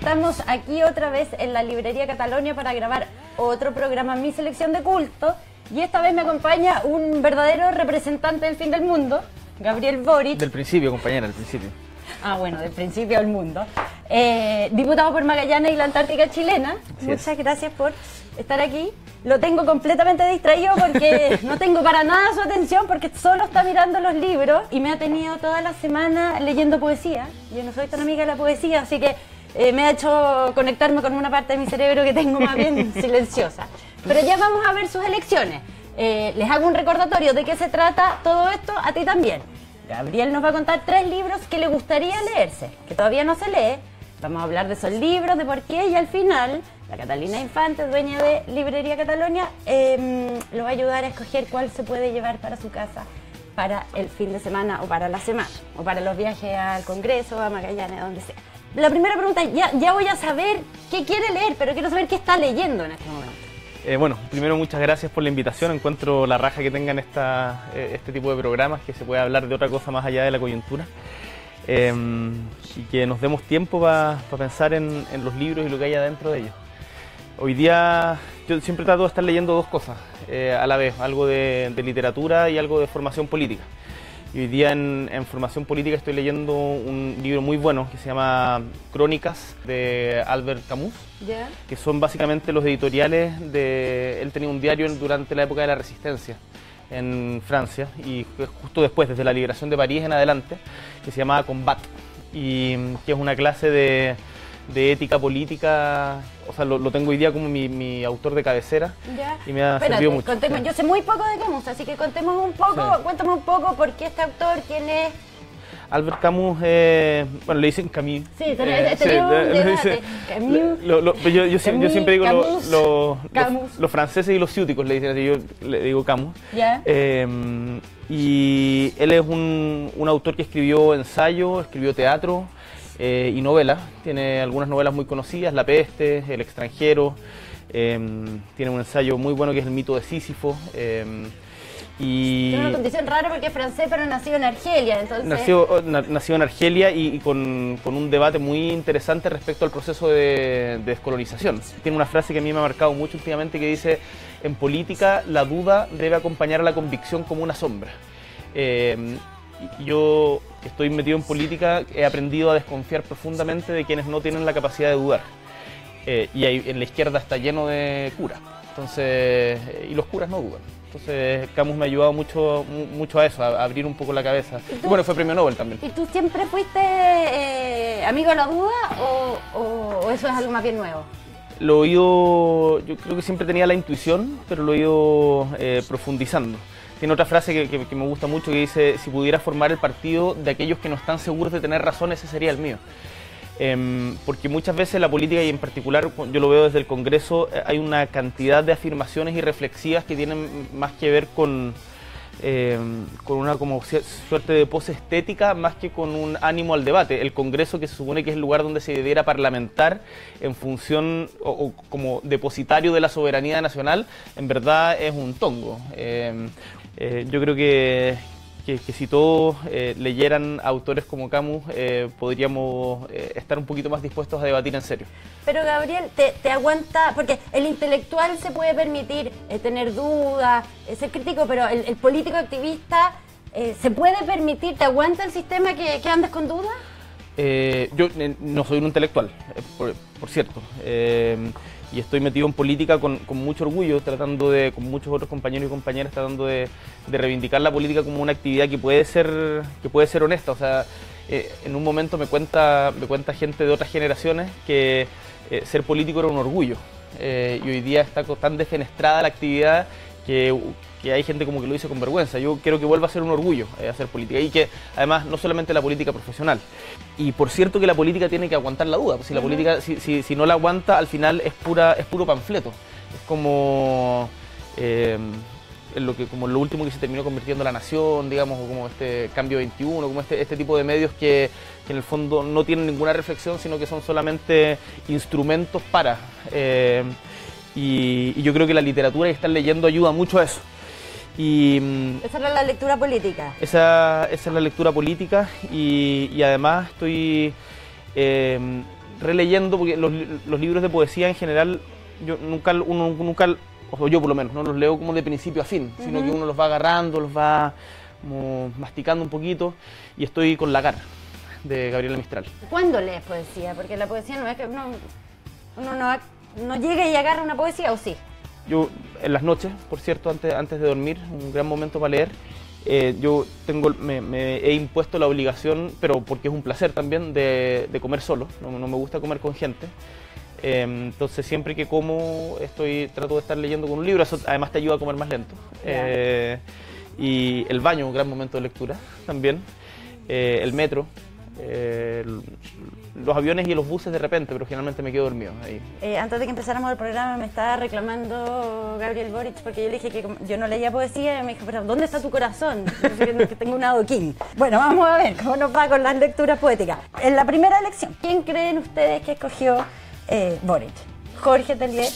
estamos aquí otra vez en la Librería Catalonia para grabar otro programa, Mi Selección de Culto, y esta vez me acompaña un verdadero representante del fin del mundo, Gabriel Boric. Del principio, compañera, del principio. Ah, bueno, del principio del mundo. Diputado por Magallanes y la Antártica chilena. Muchas gracias por estar aquí. Lo tengo completamente distraído porque no tengo para nada su atención, porque solo está mirando los libros y me ha tenido toda la semana leyendo poesía. Yo no soy tan amiga de la poesía, así que me ha hecho conectarme con una parte de mi cerebro que tengo más bien silenciosa. Pero ya vamos a ver sus elecciones. Les hago un recordatorio de qué se trata todo esto, a ti también. Gabriel nos va a contar 3 libros que le gustaría leerse, que todavía no se lee. Vamos a hablar de esos libros, de por qué, y al final, la Catalina Infante, dueña de Librería Catalonia, lo va a ayudar a escoger cuál se puede llevar para su casa para el fin de semana o para la semana, o para los viajes al Congreso, a Magallanes, donde sea. La primera pregunta, ya voy a saber qué quiere leer, pero quiero saber qué está leyendo en este momento. Bueno, primero muchas gracias por la invitación. Encuentro la raja que tengan este tipo de programas, que se puede hablar de otra cosa más allá de la coyuntura. Y que nos demos tiempo para pensar en los libros y lo que hay adentro de ellos. Hoy día yo siempre trato de estar leyendo 2 cosas a la vez, algo de literatura y algo de formación política. Y hoy día en formación política estoy leyendo un libro muy bueno que se llama Crónicas, de Albert Camus, que son básicamente los editoriales de... Él tenía un diario durante la época de la Resistencia en Francia, y justo después, desde la liberación de París en adelante, que se llamaba Combat, y que es una clase de ética política. O sea, lo tengo hoy día como mi autor de cabecera. Y me ha servido mucho. Contemos, yo sé muy poco de Camus, así que contemos un poco, cuéntame un poco por qué este autor, quién es. Albert Camus, bueno, le dicen Camus. Sí, Camus. Yo siempre digo los franceses y los ciúticos le dicen así, yo le digo Camus. Y él es un autor que escribió ensayo, escribió teatro y novelas. Tiene algunas novelas muy conocidas, La Peste, El Extranjero. Tiene un ensayo muy bueno que es El Mito de Sísifo. Tiene una condición rara porque es francés, pero nació en Argelia. Entonces... Nació en Argelia y con un debate muy interesante respecto al proceso de descolonización. Tiene una frase que a mí me ha marcado mucho últimamente que dice: en política la duda debe acompañar a la convicción como una sombra. Yo, que estoy metido en política, he aprendido a desconfiar profundamente de quienes no tienen la capacidad de dudar. Y en la izquierda está lleno de curas, y los curas no dudan. Entonces Camus me ha ayudado mucho a eso, a abrir un poco la cabeza. Y bueno, fue premio Nobel también. ¿Y tú siempre fuiste amigo de la duda o eso es algo más bien nuevo? Lo he ido, yo creo que siempre tenía la intuición, pero lo he ido profundizando. Tiene otra frase que me gusta mucho que dice: si pudiera formar el partido de aquellos que no están seguros de tener razón, ese sería el mío. Porque muchas veces la política, y en particular yo lo veo desde el Congreso, hay una cantidad de afirmaciones y reflexivas que tienen más que ver con una como suerte de pose estética más que con un ánimo al debate. El Congreso, que se supone que es el lugar donde se debiera parlamentar en función o como depositario de la soberanía nacional, en verdad es un tongo. Yo creo que si todos leyeran autores como Camus, podríamos estar un poquito más dispuestos a debatir en serio. Pero Gabriel, te aguanta, porque el intelectual se puede permitir tener dudas, ser crítico, pero el político activista se puede permitir, ¿te aguanta el sistema que andes con dudas? Yo no soy un intelectual, por cierto. Y estoy metido en política con mucho orgullo, con muchos otros compañeros y compañeras, tratando de reivindicar la política como una actividad que puede ser honesta. O sea, en un momento me cuenta gente de otras generaciones que ser político era un orgullo. Y hoy día está tan defenestrada la actividad que hay gente como que lo dice con vergüenza. Yo quiero que vuelva a ser un orgullo hacer política, y que además no solamente la política profesional. Y por cierto que la política tiene que aguantar la duda, pues si la política si no la aguanta, al final es puro panfleto. Es como como lo último que se terminó convirtiendo La Nación, digamos, o como este Cambio 21, como este tipo de medios que en el fondo no tienen ninguna reflexión, sino que son solamente instrumentos para. Y yo creo que la literatura y estar leyendo ayuda mucho a eso. Esa era la lectura política. Esa es la lectura política, y además estoy releyendo, porque los libros de poesía en general, o yo por lo menos, no los leo como de principio a fin, sino que uno los va agarrando, los va como masticando un poquito, y estoy con Lagar, de Gabriela Mistral. ¿Cuándo lees poesía? Porque la poesía no es que uno no llegue y agarra una poesía, ¿o sí? Yo en las noches, por cierto, antes de dormir, un gran momento para leer. Yo me he impuesto la obligación, pero porque es un placer también, de comer solo. No me gusta comer con gente. Entonces siempre que como trato de estar leyendo con un libro. Eso además te ayuda a comer más lento. Y el baño, un gran momento de lectura también. El metro. Los aviones y los buses de repente, pero generalmente me quedo dormido ahí. Antes de que empezáramos el programa me estaba reclamando Gabriel Boric porque yo le dije que yo no leía poesía y me dijo, pero ¿dónde está tu corazón? Que tengo un adoquín. Bueno, vamos a ver cómo nos va con las lecturas poéticas. En la primera elección, ¿quién creen ustedes que escogió Boric? Jorge Tellier.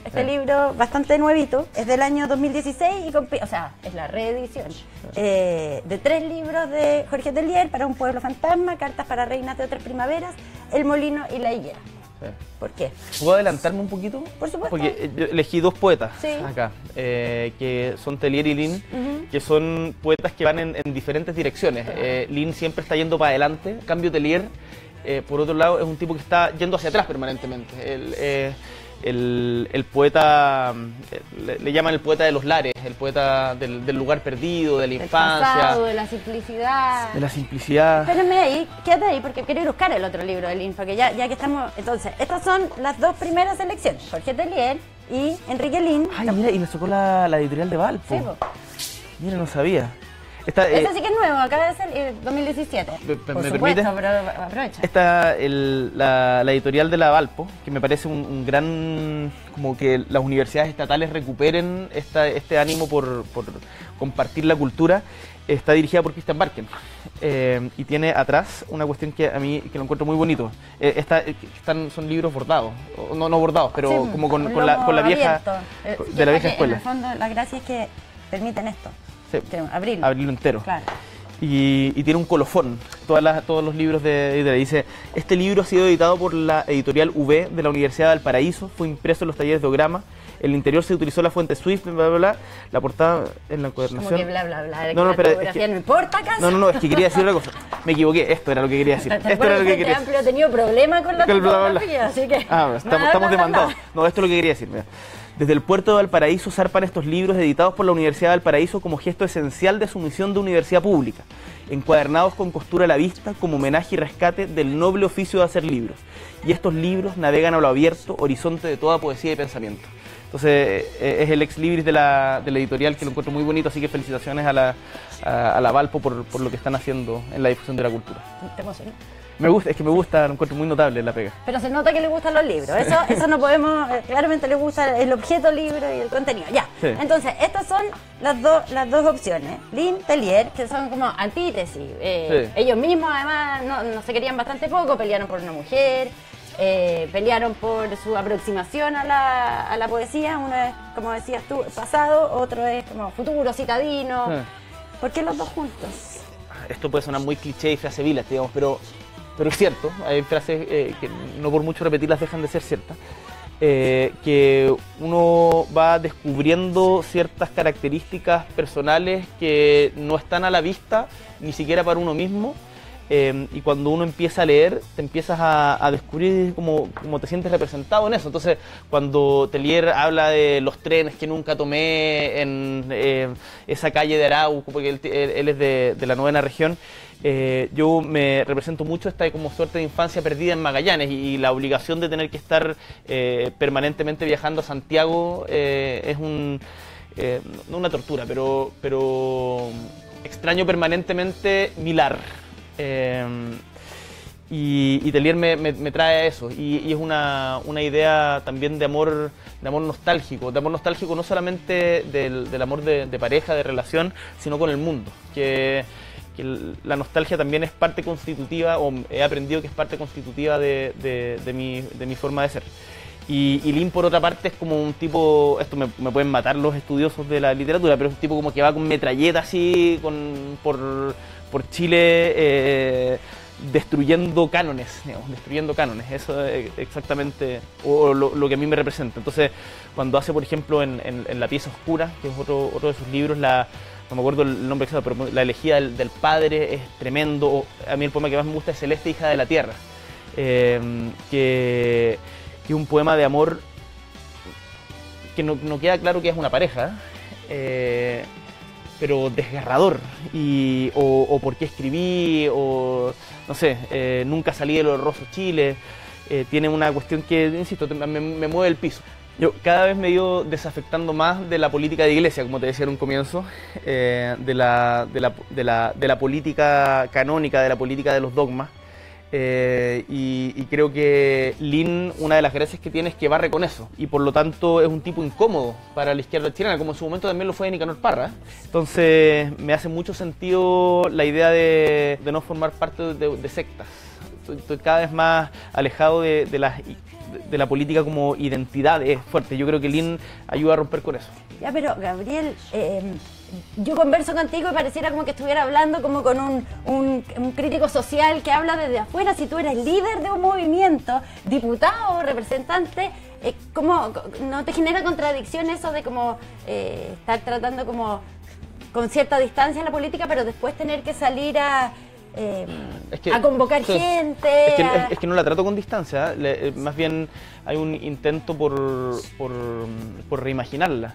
Este libro, bastante nuevito, es del año 2016 o sea, es la reedición de 3 libros de Jorge Tellier: Para un pueblo fantasma, Cartas para reinas de otras primaveras, El molino y la higuera. Sí. ¿Por qué? ¿Puedo adelantarme un poquito? Por supuesto. Porque yo elegí 2 poetas acá, que son Tellier y Lin, que son poetas que van en diferentes direcciones. Lin siempre está yendo para adelante, en cambio Tellier, por otro lado, es un tipo que está yendo hacia atrás permanentemente. El poeta, le llaman el poeta de los lares, el poeta del lugar perdido, de la infancia. Del pasado, de la simplicidad. De la simplicidad. Espérenme ahí, quédate ahí, porque quiero ir a buscar el otro libro de Lin, porque ya que estamos... Entonces, estas son las 2 primeras selecciones, Jorge Tellier y Enrique Lin. Ay, mira, y me sacó la editorial de Valpo. Sí, po. Mira, no sabía. Este sí que es nuevo, acaba de ser 2017. Por supuesto, pero aprovecha. La editorial de la Valpo, que me parece un gran... como que las universidades estatales recuperen este ánimo por compartir la cultura, está dirigida por Christian Barken. Y tiene atrás una cuestión que a mí que lo encuentro muy bonito. Son libros bordados, no bordados, pero sí, como con la vieja... de la vieja escuela. En el fondo, la gracia es que permiten esto. Sí, abrirlo entero. Claro. Y tiene un colofón, todos los libros de editorial. Dice: este libro ha sido editado por la editorial V de la Universidad de Valparaíso, fue impreso en los talleres de Ograma, en el interior se utilizó la fuente Swift, bla, bla, bla, la portada en la encuadernación. Como que bla, bla, bla, no, pero es que, no importa, ¿acaso? No, es que quería decir una cosa. Me equivoqué, esto era lo que quería decir. Esto era lo que quería decir. Ha tenido problemas con la tipografía, así que... estamos demandados. No, esto es lo que quería decir, mira. Desde el puerto de Valparaíso zarpan estos libros editados por la Universidad de Valparaíso como gesto esencial de su misión de universidad pública, encuadernados con costura a la vista como homenaje y rescate del noble oficio de hacer libros. Y estos libros navegan a lo abierto, horizonte de toda poesía y pensamiento. Entonces es el ex libris de la editorial, que lo encuentro muy bonito, así que felicitaciones a la Valpo por lo que están haciendo en la difusión de la cultura. ¿Te emocionó? Me gusta, lo encuentro muy notable la pega. Pero se nota que le gustan los libros, eso no podemos, claramente le gusta el objeto libro y el contenido, ya. Sí. Entonces, estas son las dos opciones, Lin, Tellier, que son como antítesis. Sí. Ellos mismos además no se querían bastante poco, pelearon por una mujer, pelearon por su aproximación a la poesía. Uno es, como decías tú, pasado, otro es como futuro, citadino. Sí. ¿Por qué los dos juntos? Esto puede sonar muy cliché y frase vila, digamos, pero es cierto. Hay frases que no por mucho repetirlas dejan de ser ciertas. Que uno va descubriendo ciertas características personales que no están a la vista ni siquiera para uno mismo. Y cuando uno empieza a leer, te empiezas a descubrir cómo te sientes representado en eso. Entonces, cuando Tellier habla de los trenes que nunca tomé en esa calle de Arauco, porque él es de la 9ª región, yo me represento mucho esta como suerte de infancia perdida en Magallanes, y la obligación de tener que estar permanentemente viajando a Santiago es no una tortura, pero extraño permanentemente Milar. Y Tellier me trae a eso, y es una idea también de amor nostálgico no solamente del amor de pareja, de relación, sino con el mundo, que la nostalgia también es parte constitutiva, o he aprendido que es parte constitutiva de mi forma de ser. Y Lin, por otra parte, es como un tipo, esto me pueden matar los estudiosos de la literatura, pero es un tipo como que va con metralleta así, por Chile, destruyendo cánones, digamos, destruyendo cánones. Eso es exactamente lo que a mí me representa. Entonces, cuando hace, por ejemplo, en La pieza oscura, que es otro de sus libros, no me acuerdo el nombre exacto, pero la elegía del padre es tremendo. A mí el poema que más me gusta es Celeste, hija de la tierra, que es un poema de amor que no queda claro que es una pareja, pero desgarrador, o por qué escribí, o no sé, nunca salí del horroroso Chile. Tiene una cuestión que, insisto, me mueve el piso. Yo cada vez me he ido desafectando más de la política de iglesia, como te decía en un comienzo, de la política canónica, de la política de los dogmas. Y creo que Lin, una de las gracias que tiene es que barre con eso, y por lo tanto es un tipo incómodo para la izquierda chilena, como en su momento también lo fue Nicanor Parra. Entonces me hace mucho sentido la idea de no formar parte de sectas. Estoy cada vez más alejado de la política como identidad fuerte. Yo creo que Lin ayuda a romper con eso. Ya, pero Gabriel, yo converso contigo y pareciera como que estuviera hablando como con un crítico social que habla desde afuera. Si tú eres líder de un movimiento, diputado o representante, ¿cómo no te genera contradicción eso de como estar tratando como con cierta distancia la política, pero después tener que salir a convocar gente? Es que no la trato con distancia, más bien hay un intento por reimaginarla.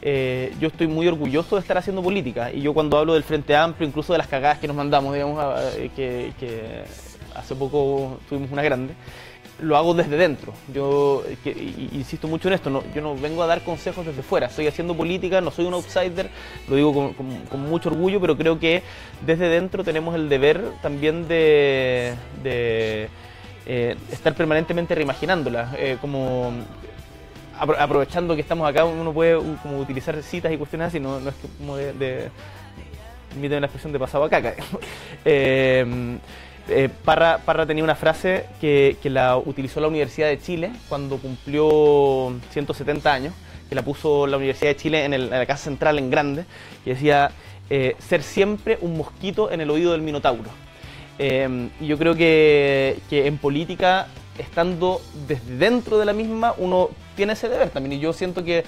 Yo estoy muy orgulloso de estar haciendo política, y yo cuando hablo del Frente Amplio, incluso de las cagadas que nos mandamos, digamos, que hace poco tuvimos una grande, lo hago desde dentro. Yo insisto mucho en esto, yo no vengo a dar consejos desde fuera, estoy haciendo política, no soy un outsider, lo digo con mucho orgullo, pero creo que desde dentro tenemos el deber también de estar permanentemente reimaginándola, como aprovechando que estamos acá. Uno puede como utilizar citas y cuestiones así, no es que como permíteme la expresión de pasado a caca. Parra tenía una frase que la utilizó la Universidad de Chile cuando cumplió 170 años, que la puso la Universidad de Chile en la Casa Central en grande, que decía, ser siempre un mosquito en el oído del Minotauro. Y yo creo que en política, estando desde dentro de la misma, uno tiene ese deber también, y yo siento que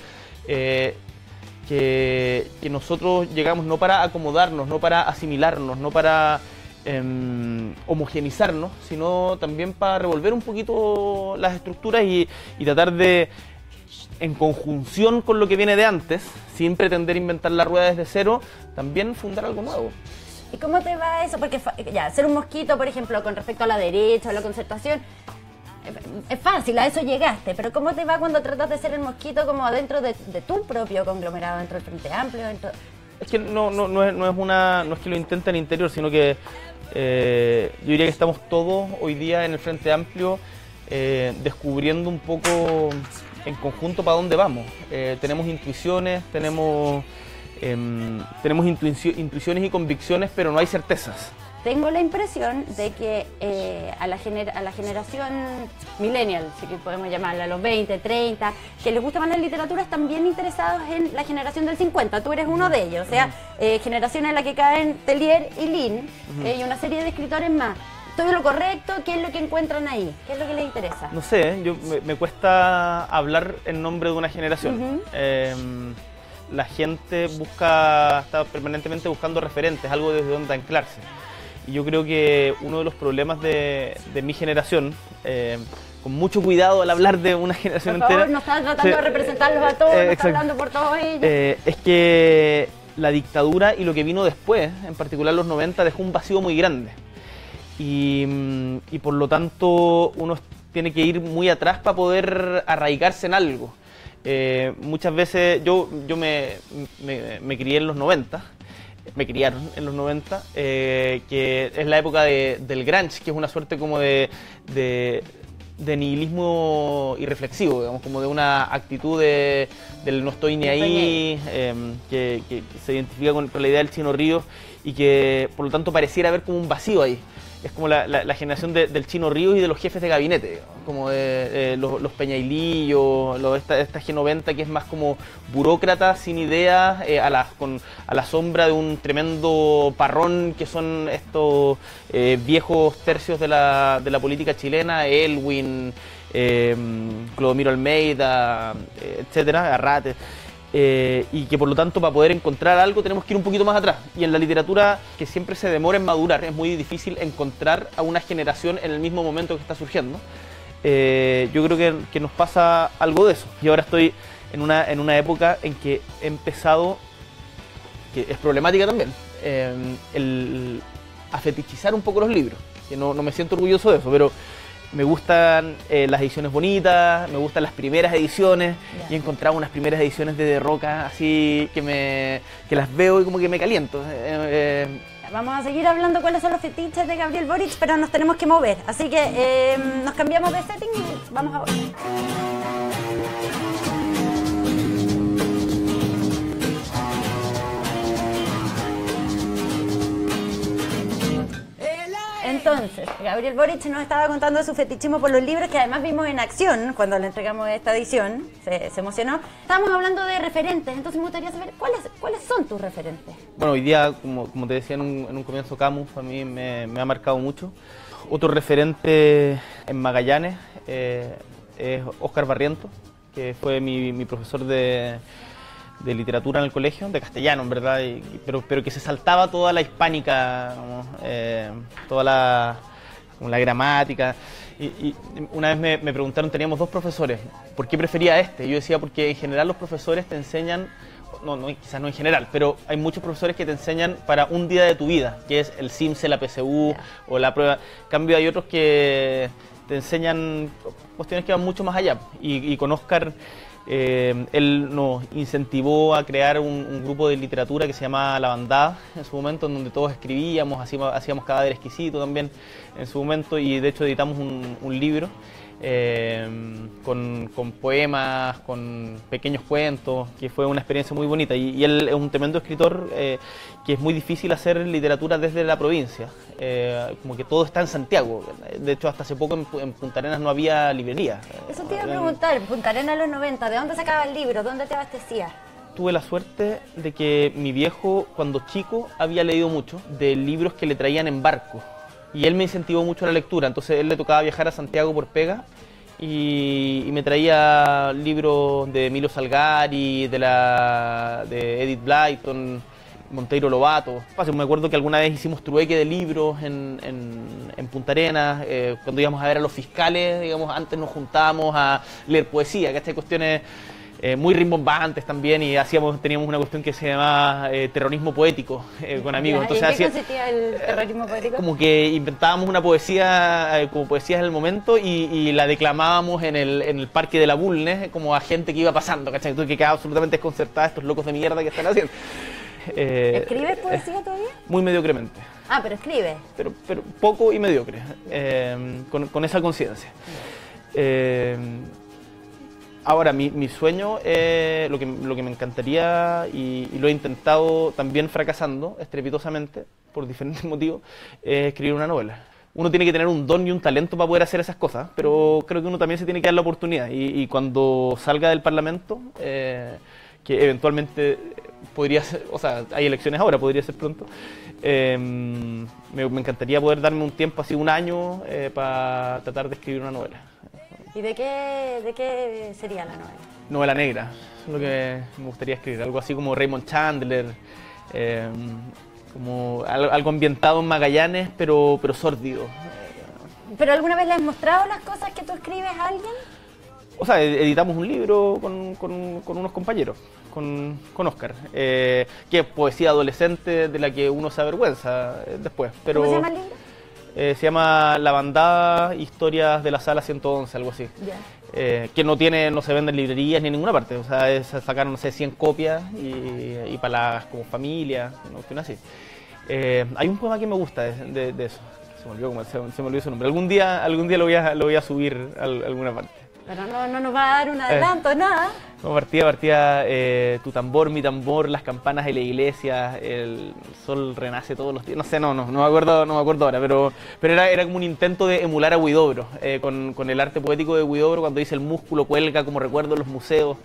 nosotros llegamos no para acomodarnos, no para asimilarnos, no para homogenizarnos, sino también para revolver un poquito las estructuras y tratar de, en conjunción con lo que viene de antes, sin pretender inventar la rueda desde cero, también fundar algo nuevo. ¿Y cómo te va eso? Porque ya, ser un mosquito, por ejemplo, con respecto a la derecha o la concertación, es fácil, a eso llegaste, pero ¿cómo te va cuando tratas de ser el mosquito como dentro de tu propio conglomerado, dentro del Frente Amplio? Es que no es que lo intente al interior, sino que yo diría que estamos todos hoy día en el Frente Amplio descubriendo un poco en conjunto para dónde vamos. Tenemos intuiciones, tenemos intuiciones y convicciones, pero no hay certezas. Tengo la impresión de que a la generación millennial, si que podemos llamarla, a los 20, 30, que les gusta más la literatura, están bien interesados en la generación del 50. Tú eres uno de ellos, o sea, generación en la que caen Tellier y Lin, y una serie de escritores más. ¿Estoy en lo correcto? ¿Qué es lo que encuentran ahí? ¿Qué es lo que les interesa? No sé, me cuesta hablar en nombre de una generación. La gente está permanentemente buscando referentes, algo desde donde anclarse. Y yo creo que uno de los problemas de mi generación, con mucho cuidado al hablar de una generación por favor, entera... no estás tratando de representarlos a todos, no estás hablando por todos ellos. Es que la dictadura y lo que vino después, en particular los 90, dejó un vacío muy grande. Y por lo tanto uno tiene que ir muy atrás para poder arraigarse en algo. Muchas veces yo me crié en los 90, me criaron en los 90, que es la época del grunge, que es una suerte como de nihilismo irreflexivo, digamos, como de una actitud del no estoy ni ahí, que se identifica con la idea del Chino Ríos, y que por lo tanto pareciera haber como un vacío ahí. Es como la generación del Chino Ríos y de los jefes de gabinete, digamos. como los Peñailillo, esta G90 que es más como burócrata, sin ideas, a la sombra de un tremendo parrón que son estos viejos tercios de la política chilena, Elwin, Clodomiro Almeida, etcétera, Arrate. Y que por lo tanto para poder encontrar algo tenemos que ir un poquito más atrás. Y en la literatura, que siempre se demora en madurar, es muy difícil encontrar a una generación en el mismo momento que está surgiendo. Yo creo que nos pasa algo de eso. Y ahora estoy en una época en que he empezado, que es problemática también, a fetichizar un poco los libros. Que no me siento orgulloso de eso, pero me gustan las ediciones bonitas, me gustan las primeras ediciones. Y he encontrado unas primeras ediciones de Roca así que las veo y como que me caliento. Vamos a seguir hablando cuáles son los fetiches de Gabriel Boric, pero nos tenemos que mover. Así que nos cambiamos de setting y vamos a volver. Entonces, Gabriel Boric nos estaba contando de su fetichismo por los libros, que además vimos en acción cuando le entregamos esta edición, se emocionó. Estábamos hablando de referentes, entonces me gustaría saber cuáles son tus referentes. Bueno, hoy día, como te decía en un comienzo, Camus a mí me ha marcado mucho. Otro referente en Magallanes es Óscar Barrientos, que fue mi profesor de literatura en el colegio, de castellano en verdad, pero que se saltaba toda la hispánica, toda la gramática. Y una vez me preguntaron, teníamos 2 profesores, ¿por qué prefería a este? Yo decía, porque en general los profesores te enseñan, quizás no en general, pero hay muchos profesores que te enseñan para un día de tu vida, que es el CIMSE, la PSU o la prueba. En cambio hay otros que te enseñan cuestiones que van mucho más allá. Y con Óscar, él nos incentivó a crear un grupo de literatura que se llamaba La Bandada en su momento, en donde todos escribíamos, hacíamos Cadáver Exquisito también en su momento, y de hecho editamos un libro con poemas, con pequeños cuentos, que fue una experiencia muy bonita. Y él es un tremendo escritor, que es muy difícil hacer literatura desde la provincia, como que todo está en Santiago. De hecho, hasta hace poco en Punta Arenas no había librería. Eso te iba a preguntar, Punta Arenas en los 90, ¿de dónde sacaba el libro? ¿Dónde te abastecías? Tuve la suerte de que mi viejo, cuando chico, había leído mucho de libros que le traían en barco. Y él me incentivó mucho a la lectura, entonces él le tocaba viajar a Santiago por pega y me traía libros de Emilio Salgari, de Edith Blyton, Monteiro Lobato. Me acuerdo que alguna vez hicimos trueque de libros en Punta Arenas, cuando íbamos a ver a los fiscales, digamos, antes nos juntábamos a leer poesía, que estas cuestiones muy rimbombantes también, y teníamos una cuestión que se llamaba terrorismo poético con amigos. Entonces, ¿en qué consistía el terrorismo poético? Como que inventábamos una poesía, como poesías en el momento, y la declamábamos en el Parque de la Bulnes, como a gente que iba pasando, ¿cachai? Entonces, que quedaba absolutamente desconcertada, estos locos de mierda que están haciendo. ¿Escribes poesía todavía? Muy mediocremente. Ah, pero escribes. Pero poco y mediocre, con esa conciencia. Ahora, mi sueño, lo que me encantaría, y lo he intentado también fracasando estrepitosamente, por diferentes motivos, es escribir una novela. Uno tiene que tener un don y un talento para poder hacer esas cosas, pero creo que uno también se tiene que dar la oportunidad. Y cuando salga del Parlamento, que eventualmente podría ser, o sea, hay elecciones ahora, podría ser pronto, me encantaría poder darme un tiempo, así un año, para tratar de escribir una novela. ¿Y de qué sería la novela? Novela negra, es lo que me gustaría escribir, algo así como Raymond Chandler, como algo ambientado en Magallanes, pero sórdido. ¿Pero alguna vez le has mostrado las cosas que tú escribes a alguien? O sea, editamos un libro con unos compañeros, con Óscar, que es poesía adolescente de la que uno se avergüenza después. Pero, ¿cómo se llama el libro? Se llama La Bandada, Historias de la Sala 111, algo así. Yeah. Que no se vende en librerías ni en ninguna parte. O sea, sacaron, no sé, 100 copias y para las como familias, ¿no? Así. Hay un poema que me gusta de eso. Se me olvidó su nombre. Algún día lo voy a subir a alguna parte. Pero no nos va a dar un adelanto, nada. No, partía tu tambor, mi tambor, las campanas de la iglesia, el sol renace todos los días. No sé, no me acuerdo ahora, pero era como un intento de emular a Huidobro, con el arte poético de Huidobro, cuando dice el músculo cuelga como recuerdo en los museos.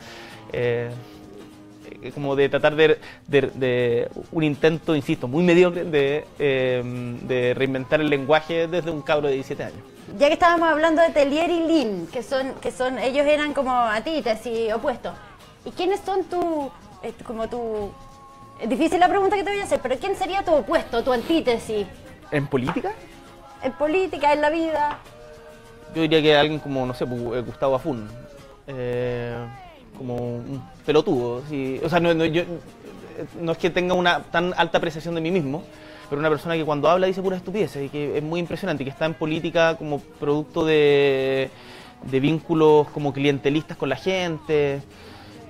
Como de tratar de un intento, insisto, muy mediocre de reinventar el lenguaje desde un cabro de 17 años. Ya que estábamos hablando de Tellier y Lin, que son ellos eran como antítesis, opuestos. ¿Y quiénes son es difícil la pregunta que te voy a hacer, pero ¿quién sería tu opuesto, tu antítesis? ¿En política? En política, en la vida. Yo diría que alguien como, no sé, Gustavo Afún. Como un pelotudo. ¿Sí? O sea, yo no es que tenga una tan alta apreciación de mí mismo, pero una persona que cuando habla dice puras estupideces y que es muy impresionante y que está en política como producto de vínculos como clientelistas con la gente,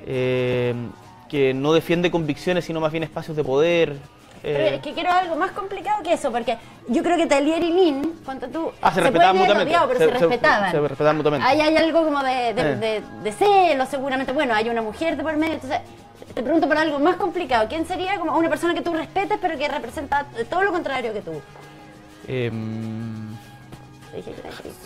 que no defiende convicciones sino más bien espacios de poder. Pero es que quiero algo más complicado que eso, porque yo creo que Tellier y Lin, cuando tú... se respetaban mutuamente. Pero se respetaban. Se respetaban mutuamente. Ahí hay algo como de celo, seguramente. Bueno, hay una mujer de por medio, entonces te pregunto por algo más complicado. ¿Quién sería como una persona que tú respetes, pero que representa todo lo contrario que tú?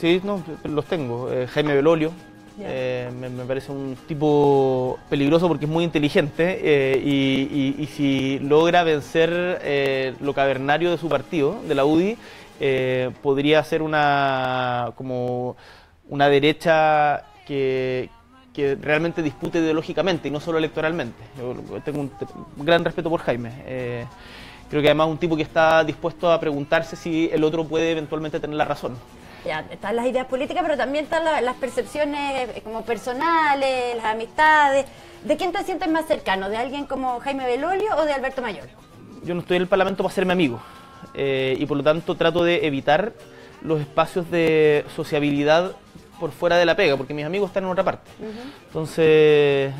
Sí, no, los tengo. Jaime Belolio. Me parece un tipo peligroso porque es muy inteligente y si logra vencer lo cavernario de su partido, de la UDI, podría ser como una derecha que realmente dispute ideológicamente y no solo electoralmente. Yo tengo un gran respeto por Jaime. Creo que además es un tipo que está dispuesto a preguntarse si el otro puede eventualmente tener la razón. Ya, están las ideas políticas, pero también están las percepciones como personales, las amistades. ¿De quién te sientes más cercano? ¿De alguien como Jaime Belolio o de Alberto Mayor? Yo no estoy en el Parlamento para hacerme amigo y por lo tanto trato de evitar los espacios de sociabilidad por fuera de la pega, porque mis amigos están en otra parte. Entonces,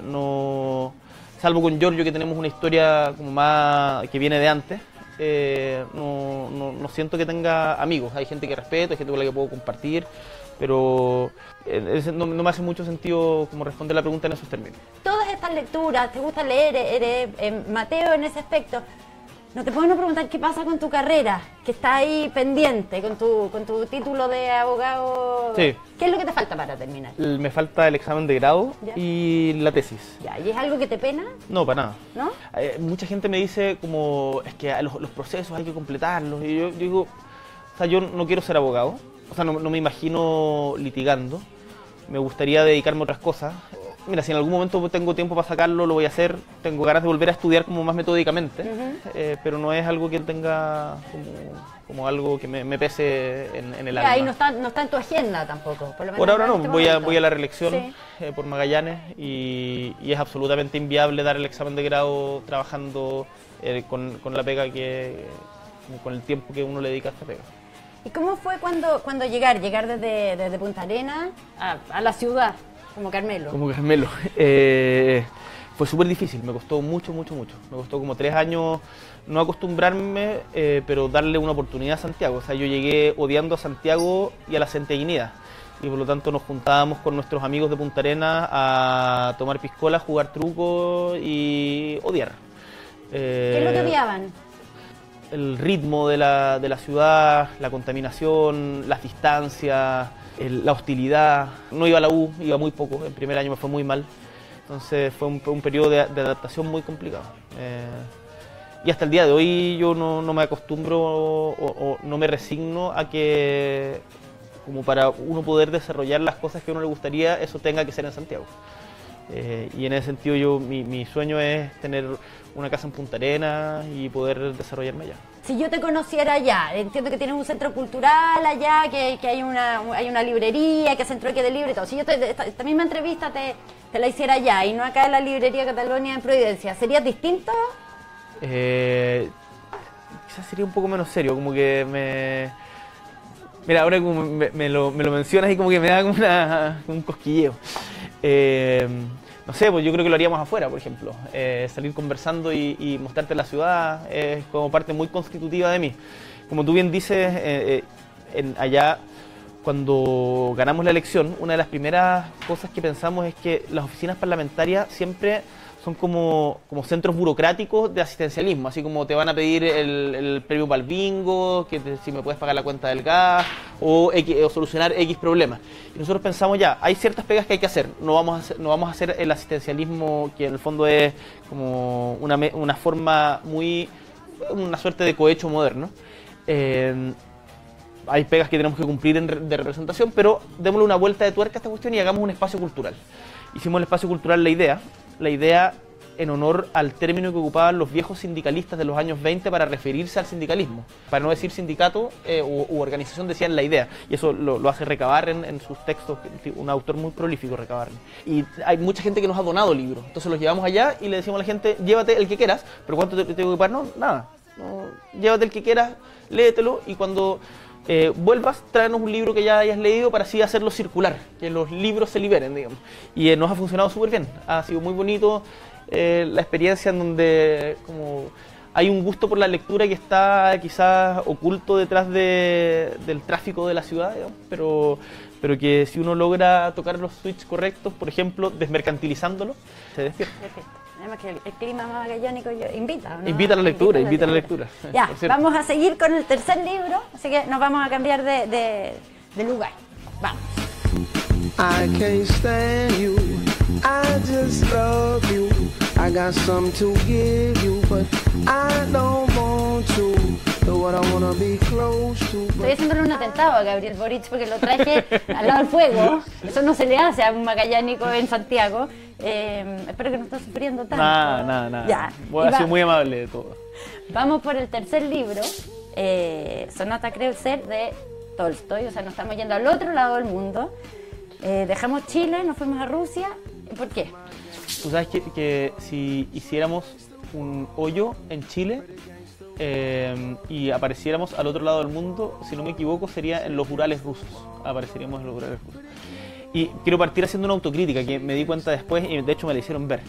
no, salvo con Giorgio, que tenemos una historia como más que viene de antes, no siento que tenga amigos. Hay gente que respeto, hay gente con la que puedo compartir, pero no me hace mucho sentido como responder la pregunta en esos términos. Todas estas lecturas, ¿te gusta leer? ¿Eres Mateo en ese aspecto? No te puedo preguntar qué pasa con tu carrera, que está ahí pendiente, con tu título de abogado. Sí. ¿Qué es lo que te falta para terminar? Me falta el examen de grado. ¿Ya? Y la tesis. Ya, ¿y es algo que te pena? No, para nada. ¿No? Mucha gente me dice como, es que los procesos hay que completarlos, y yo digo, o sea, yo no quiero ser abogado, o sea, no me imagino litigando, me gustaría dedicarme a otras cosas. Mira, si en algún momento tengo tiempo para sacarlo, lo voy a hacer. Tengo ganas de volver a estudiar como más metódicamente, pero no es algo que tenga como algo que me pese en el alma. Y no está en tu agenda tampoco. Por ahora no, voy a la reelección por Magallanes y es absolutamente inviable dar el examen de grado trabajando con la pega con el tiempo que uno le dedica a esta pega. ¿Y cómo fue cuando llegar desde Punta Arenas a la ciudad? Como Carmelo. Como Carmelo. Fue súper difícil, me costó mucho. Me costó como 3 años no acostumbrarme, pero darle una oportunidad a Santiago. O sea, yo llegué odiando a Santiago y a la santiaguinidad. Y por lo tanto nos juntábamos con nuestros amigos de Punta Arenas a tomar piscola, jugar truco y odiar. ¿Qué es lo que odiaban? El ritmo de la ciudad, la contaminación, las distancias, la hostilidad. No iba a la U, iba muy poco, el primer año me fue muy mal, entonces fue un periodo de adaptación muy complicado. Y hasta el día de hoy yo no me acostumbro o no me resigno a que, como para uno poder desarrollar las cosas que a uno le gustaría, eso tenga que ser en Santiago. Y en ese sentido mi sueño es tener una casa en Punta Arenas y poder desarrollarme allá. Si yo te conociera allá, entiendo que tienes un centro cultural allá, que hay una librería, que hacen trueque de libros y todo. Si yo esta misma entrevista te la hiciera allá y no acá en la librería Catalonia en Providencia, ¿serías distinto? Quizás sería un poco menos serio, como que Mira, ahora como me lo mencionas y como que me da como un cosquilleo. No sé, pues yo creo que lo haríamos afuera, por ejemplo. Salir conversando y mostrarte la ciudad es como parte muy constitutiva de mí. Como tú bien dices, allá cuando ganamos la elección, una de las primeras cosas que pensamos es que las oficinas parlamentarias siempre son como centros burocráticos de asistencialismo, así como te van a pedir el premio para el bingo, si me puedes pagar la cuenta del gas, o solucionar X problemas. Y nosotros pensamos ya, hay ciertas pegas que hay que hacer, no vamos a hacer el asistencialismo, que en el fondo es como una forma una suerte de cohecho moderno. Hay pegas que tenemos que cumplir de representación, pero démosle una vuelta de tuerca a esta cuestión y hagamos un espacio cultural. Hicimos el espacio cultural La Idea en honor al término que ocupaban los viejos sindicalistas de los años 20 para referirse al sindicalismo. Para no decir sindicato u organización, decían La Idea. Y eso lo hace Recabarren en sus textos, un autor muy prolífico, Recabarren. Y hay mucha gente que nos ha donado libros. Entonces los llevamos allá y le decimos a la gente, llévate el que quieras, pero ¿cuánto te tengo que pagar? No, nada. No, llévate el que quieras, léetelo y cuando vuelvas, tráenos un libro que ya hayas leído para así hacerlo circular, que los libros se liberen, digamos. Y nos ha funcionado súper bien, ha sido muy bonito la experiencia en donde como hay un gusto por la lectura que está quizás oculto detrás del tráfico de la ciudad, digamos, pero que si uno logra tocar los switches correctos, por ejemplo, desmercantilizándolo, se despierta. Además que el clima magallánico invita, ¿no? Invita a la lectura. Ya, vamos a seguir con el tercer libro, así que nos vamos a cambiar de lugar. Vamos. I can't stand you, I just love you. I got something to give you, but I don't want to. What I wanna be close to. Estoy haciéndole un atentado a Gabriel Boric porque lo traje al lado del fuego. Eso no se le hace a un magallánico en Santiago. Espero que no esté sufriendo tanto. Nada. Ya. Ha sido muy amable de todo. Vamos por el tercer libro, Sonata Kreutzer de Tolstoy. O sea, nos estamos yendo al otro lado del mundo. Dejamos Chile, nos fuimos a Rusia. ¿Por qué? Tú sabes que si hiciéramos un hoyo en Chile y apareciéramos al otro lado del mundo, si no me equivoco, sería en los Urales rusos. Apareceríamos en los Urales rusos. Y quiero partir haciendo una autocrítica que me di cuenta después y de hecho me la hicieron ver.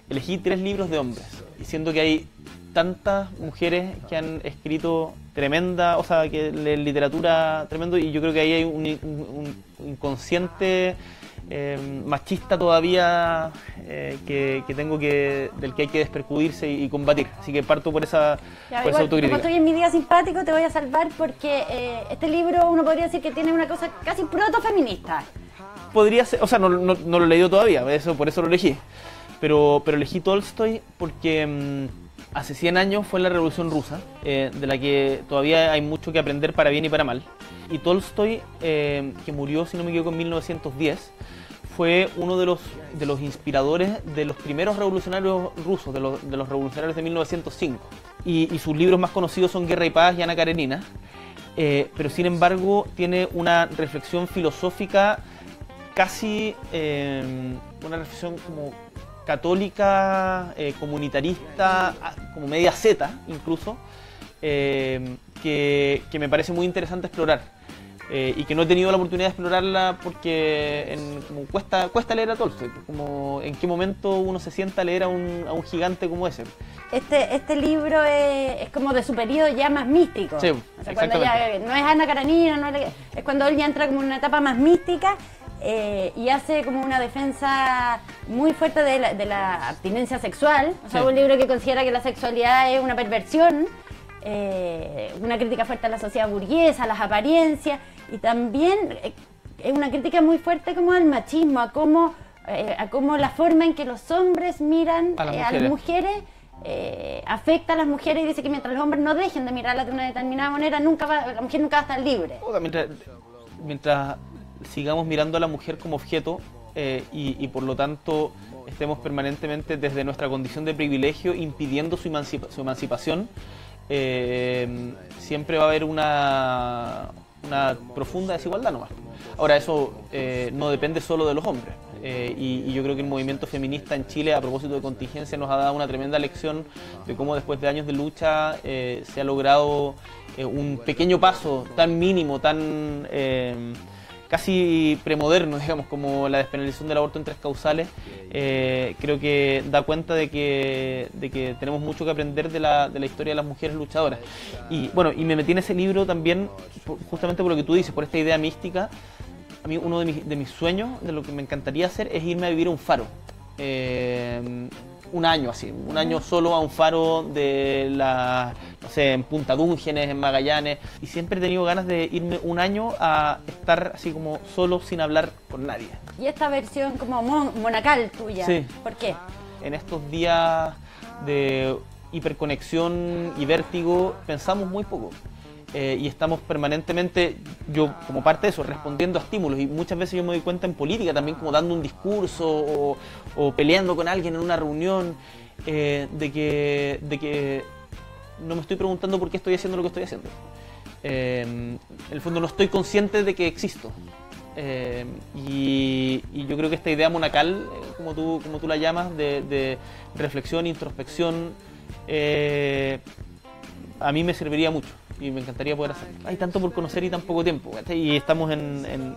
Elegí 3 libros de hombres y siento que hay tantas mujeres que han escrito tremenda, o sea, que leen literatura tremendo, y yo creo que ahí hay un inconsciente machista todavía del que hay que despercudirse y combatir. Así que parto por esa autocrítica. Como estoy en mi día simpático, te voy a salvar porque este libro uno podría decir que tiene una cosa casi proto-feminista. Podría ser, o sea, no lo he leído todavía, por eso lo elegí. Pero elegí Tolstoy porque hace 100 años fue la Revolución Rusa, de la que todavía hay mucho que aprender para bien y para mal. Y Tolstoy, que murió, si no me equivoco, en 1910, fue uno de los inspiradores de los primeros revolucionarios rusos, de los revolucionarios de 1905. Y sus libros más conocidos son Guerra y Paz y Ana Karenina. Pero sin embargo tiene una reflexión filosófica casi, una reflexión como católica, comunitarista, como media zeta incluso, que me parece muy interesante explorar. Y que no he tenido la oportunidad de explorarla porque como cuesta leer a Tolstoy, como en qué momento uno se sienta a leer a un gigante como ese. Este libro es como de su periodo ya más místico. Sí, o sea, cuando ya no es Ana Karenina, es cuando él ya entra como en una etapa más mística y hace como una defensa muy fuerte de la abstinencia sexual. O sea, un libro que considera que la sexualidad es una perversión. Una crítica fuerte a la sociedad burguesa, a las apariencias, y también es una crítica muy fuerte como al machismo, a cómo la forma en que los hombres miran a las mujeres afecta a las mujeres, y dice que mientras los hombres no dejen de mirarlas de una determinada manera, la mujer nunca va a estar libre. Mientras sigamos mirando a la mujer como objeto y por lo tanto estemos permanentemente desde nuestra condición de privilegio impidiendo su emancipación, siempre va a haber una profunda desigualdad nomás. Ahora, eso no depende solo de los hombres, y yo creo que el movimiento feminista en Chile, a propósito de contingencia, nos ha dado una tremenda lección de cómo después de años de lucha se ha logrado un pequeño paso tan mínimo, tan casi premoderno, digamos, como la despenalización del aborto en 3 causales, creo que da cuenta de que tenemos mucho que aprender de la historia de las mujeres luchadoras. Y bueno, y me metí en ese libro también justamente por lo que tú dices, por esta idea mística. A mí uno de mis sueños, de lo que me encantaría hacer, es irme a vivir a un faro. Un año así, un año solo a un faro de no sé, en Punta Dúngenes, en Magallanes, y siempre he tenido ganas de irme un año a estar así como solo, sin hablar con nadie. Y esta versión como monacal tuya, sí. ¿Por qué? En estos días de hiperconexión y vértigo pensamos muy poco. Y estamos permanentemente, yo como parte de eso, respondiendo a estímulos, y muchas veces yo me doy cuenta en política también, como dando un discurso o peleando con alguien en una reunión, de que no me estoy preguntando por qué estoy haciendo lo que estoy haciendo. En el fondo no estoy consciente de que existo. Y yo creo que esta idea monacal, como tú la llamas, de reflexión, introspección, a mí me serviría mucho y me encantaría poder hacerlo. Hay tanto por conocer y tan poco tiempo, ¿sí? Y estamos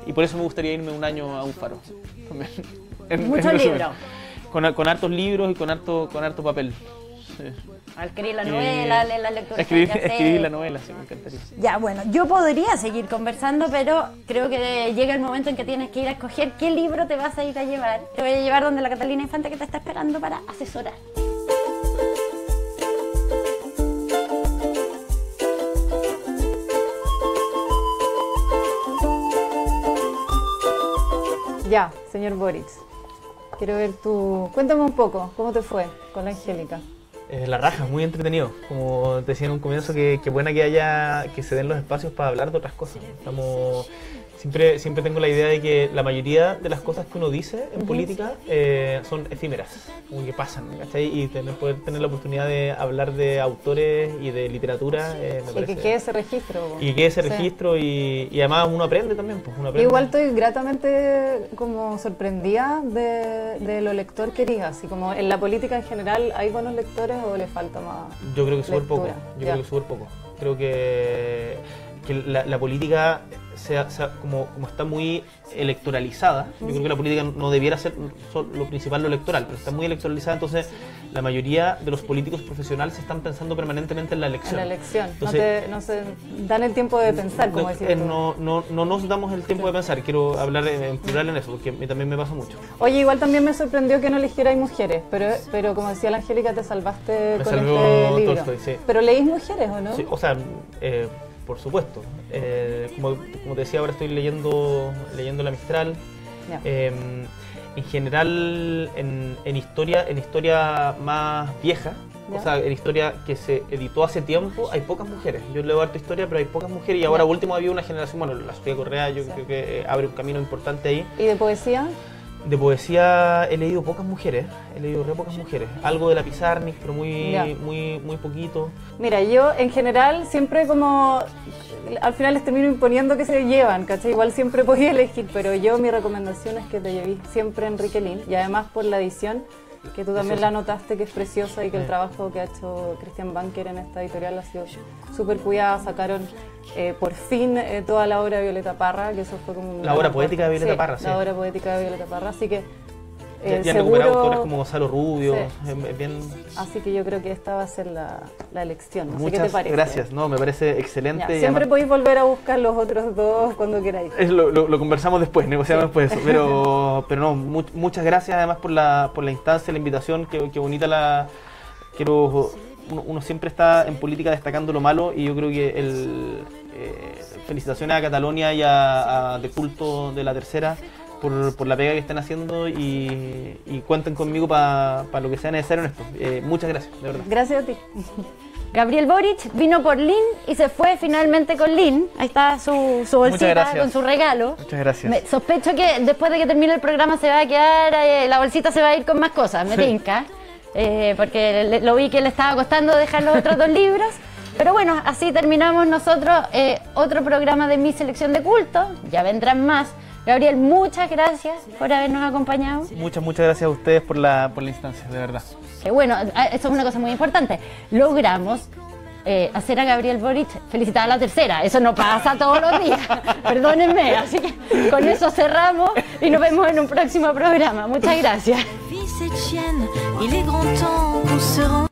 y por eso me gustaría irme un año a un faro. Muchos libros. Con hartos libros y con harto papel. Sí. Al escribir la novela, leer la lectura. Escribir la novela, sí, me encantaría. Ya, bueno, yo podría seguir conversando, pero creo que llega el momento en que tienes que ir a escoger qué libro te vas a ir a llevar. Te voy a llevar donde la Catalina Infante, que te está esperando para asesorar. Ya, señor Boric, quiero ver Cuéntame un poco, ¿cómo te fue con la Angélica? La raja, muy entretenido. Como te decía en un comienzo, que buena que se den los espacios para hablar de otras cosas. Siempre tengo la idea de que la mayoría de las cosas que uno dice en política son efímeras, como que pasan, ¿cachai? Y poder tener la oportunidad de hablar de autores y de literatura, me parece. Y que quede ese registro. Y que quede ese registro, y además uno aprende también. Pues, uno aprende. Igual estoy gratamente como sorprendida de lo lector que eres, así como en la política en general, ¿hay buenos lectores o le falta más? Yo creo que súper poco. Creo que la política como está muy electoralizada, yo creo que la política no debiera ser lo principal lo electoral, pero está muy electoralizada, entonces la mayoría de los políticos profesionales están pensando permanentemente en la elección. En la elección, entonces, no se dan el tiempo de pensar, como decís tú. No nos damos el tiempo de pensar, quiero hablar en plural en eso, porque a mí también me pasa mucho. Oye, igual también me sorprendió que no eligierais mujeres, pero como decía la Angélica, te salvaste con este libro. Tolstoy, sí. ¿Pero leís mujeres o no? Sí, o sea, por supuesto. Como te decía, ahora estoy leyendo La Mistral. Yeah. En general, en historia más vieja, yeah, o sea, en historia que se editó hace tiempo, hay pocas mujeres. Yo leo harta historia, pero hay pocas mujeres, y ahora último había una generación, bueno, la Sofía Correa, yo creo que abre un camino importante ahí. ¿Y de poesía? De poesía he leído pocas mujeres, pocas mujeres. Algo de la Pizarnik, pero muy poquito. Mira, yo en general siempre como al final les termino imponiendo que se llevan, ¿cachai? Igual siempre podía elegir, pero mi recomendación es que te lleves siempre Enrique Lihn, y además por la edición, que tú también la notaste, que es preciosa, y que el trabajo que ha hecho Christian Banker en esta editorial ha sido súper cuidada. Sacaron por fin toda la obra de Violeta Parra, que eso fue como... La obra poética de Violeta Parra, sí. La obra poética de Violeta Parra, así que ya han recuperado autores como Gonzalo Rubio, sí. Bien... Así que yo creo que esta va a ser la elección. No Muchas sé qué te parece. Gracias, no, me parece excelente. Ya, siempre podéis volver a buscar los otros dos cuando queráis. Lo conversamos después, negociamos después, pero no, muchas gracias además por la instancia, la invitación, qué bonita uno siempre está en política destacando lo malo, y yo creo que felicitaciones a Cataluña y a De Culto de la Tercera por la pega que están haciendo, y cuenten conmigo para lo que sea necesario en esto. Muchas gracias, de verdad. Gracias a ti. Gabriel Boric vino por Lihn y se fue finalmente con Lihn. Ahí está su bolsita con su regalo. Muchas gracias. Sospecho que después de que termine el programa se va a quedar, la bolsita se va a ir con más cosas, me tinca. Porque lo vi que le estaba costando dejar los otros 2 libros. Pero bueno, así terminamos nosotros otro programa de Mi Selección de Culto. Ya vendrán más. Gabriel, muchas gracias por habernos acompañado. Muchas gracias a ustedes por la instancia, de verdad. Bueno, eso es una cosa muy importante. Logramos hacer a Gabriel Boric felicitar a la tercera. Eso no pasa todos los días, perdónenme. Así que con eso cerramos y nos vemos en un próximo programa. Muchas gracias. Il est grand temps qu'on se rende.